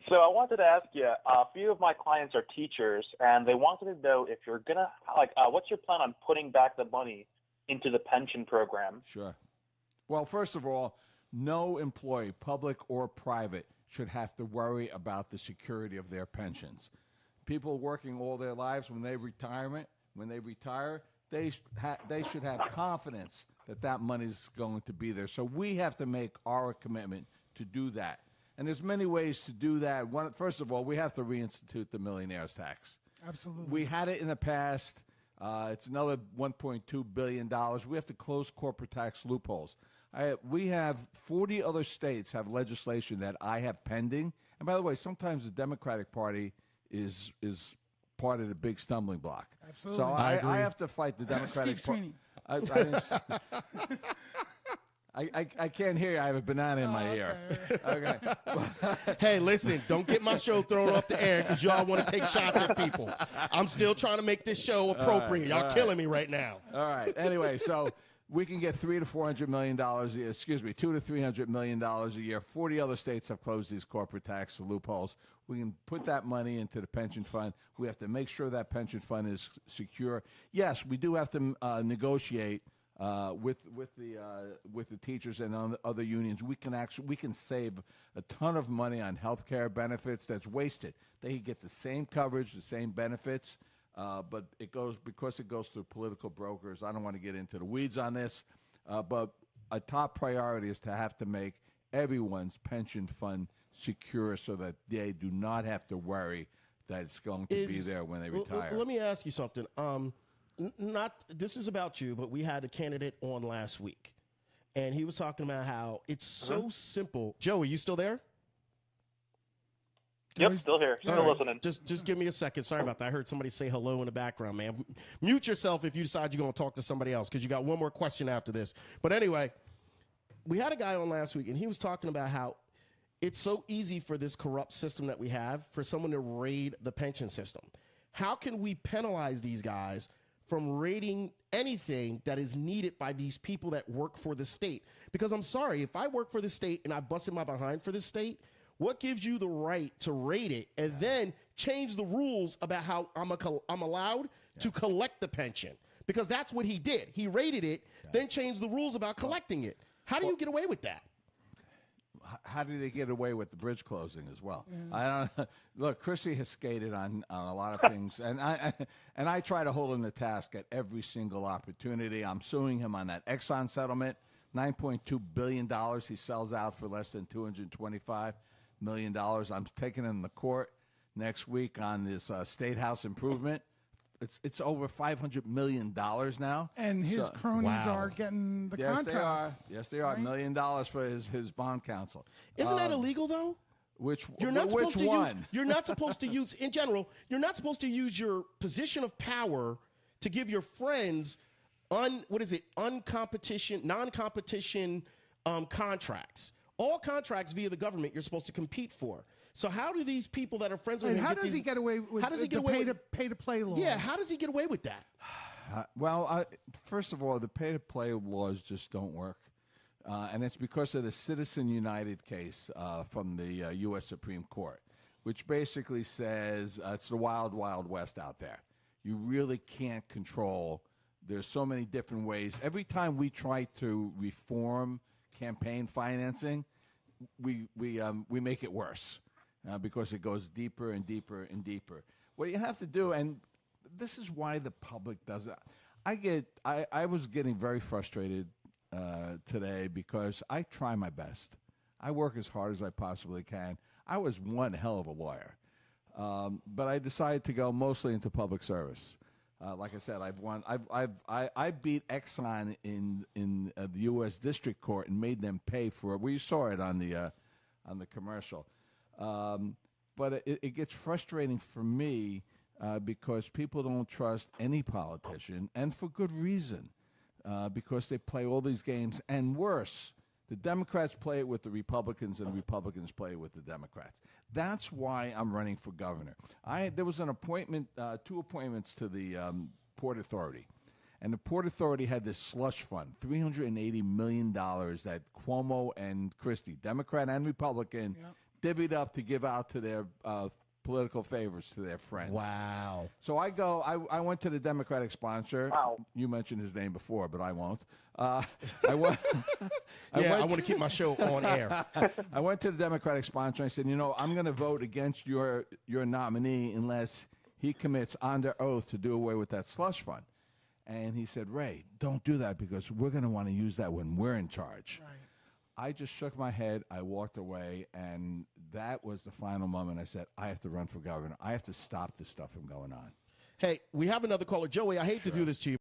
So I wanted to ask you, a few of my clients are teachers, and they wanted to know if you're gonna what's your plan on putting back the money into the pension program? Sure. Well, first of all, no employee, public or private, should have to worry about the security of their pensions. People working all their lives, when they retire, they should have confidence that that money is going to be there. So we have to make our commitment to do that. And there's many ways to do that. First of all, we have to reinstitute the millionaire's tax. Absolutely. We had it in the past. It's another $1.2 billion. We have to close corporate tax loopholes. We have 40 other states have legislation that I have pending. And by the way, sometimes the Democratic Party is part of the big stumbling block. Absolutely. So I have to fight the Democratic Party. I can't hear you. I have a banana in my ear. Okay. Hey, listen, don't get my show thrown off the air because y'all want to take shots at people. I'm still trying to make this show appropriate. Y'all killing me right now. All right. Anyway, so we can get $300 to $400 million a year, $200 to $300 million a year. 40 other states have closed these corporate tax loopholes. We can put that money into the pension fund. We have to make sure that pension fund is secure. Yes, we do have to negotiate with the teachers and other unions. We can save a ton of money on health care benefits that's wasted. They get the same coverage, the same benefits, but because it goes through political brokers. I don't want to get into the weeds on this, but a top priority is to have to make everyone's pension fund secure so that they do not have to worry that it's going to be there when they retire. Let me ask you something. This is about you, but we had a candidate on last week, and he was talking about how it's so simple. Joey, you still there? Yep, still here. Still listening. Just give me a second. Sorry about that. I heard somebody say hello in the background, man. Mute yourself if you decide you're going to talk to somebody else because you got one more question after this. But anyway, we had a guy on last week, and he was talking about how it's so easy for this corrupt system that we have for someone to raid the pension system. How can we penalize these guys from raiding anything that is needed by these people that work for the state? Because I'm sorry, if I work for the state and I busted my behind for the state, what gives you the right to raid it and then change the rules about how I'm allowed to collect the pension? Because that's what he did. He raided it, then changed the rules about collecting it. How do you get away with that? How did they get away with the bridge closing as well? I don't look. Christie has skated on a lot of things, and I try to hold him to task at every single opportunity. I'm suing him on that Exxon settlement, $9.2 billion he sells out for less than $225 million. I'm taking him to court next week on this State House improvement. It's over $500 million now. And his cronies are getting the contracts. Yes, they are. Right? $1 million for his bond counsel. Isn't that illegal, though? Which you're not supposed to one? Use, you're not supposed to use, in general, you're not supposed to use your position of power to give your friends non-competition contracts. All contracts via the government you're supposed to compete for. So how do these people that are friends with him how does he get away with the pay-to-play law? Yeah, how does he get away with that? First of all, the pay-to-play laws just don't work. And it's because of the Citizen United case from the U.S. Supreme Court, which basically says it's the wild, wild west out there. You really can't control. There's so many different ways. Every time we try to reform campaign financing, we make it worse. Because it goes deeper and deeper and deeper. What you have to do, and this is why the public does it. I was getting very frustrated today because I try my best. I work as hard as I possibly can. I was one hell of a lawyer, but I decided to go mostly into public service. Like I said, I beat Exxon in the U.S. District Court and made them pay for it. We saw it on the commercial. But it gets frustrating for me because people don't trust any politician, and for good reason, because they play all these games. And worse, the Democrats play it with the Republicans, and the Republicans play it with the Democrats. That's why I'm running for governor. There was an appointment, 2 appointments to the Port Authority. And the Port Authority had this slush fund, $380 million that Cuomo and Christie, Democrat and Republican, divvied up to give out to their political favors to their friends. Wow. So I went to the Democratic sponsor. Wow. You mentioned his name before, but I won't. I went. I want to keep my show on air. I went to the Democratic sponsor. And I said, I'm going to vote against your nominee unless he commits under oath to do away with that slush fund. And he said, Ray, don't do that because we're going to want to use that when we're in charge. Right. I just shook my head. I walked away, and that was the final moment. I said, I have to run for governor. I have to stop this stuff from going on. Hey, we have another caller. Joey, I hate to do this to you.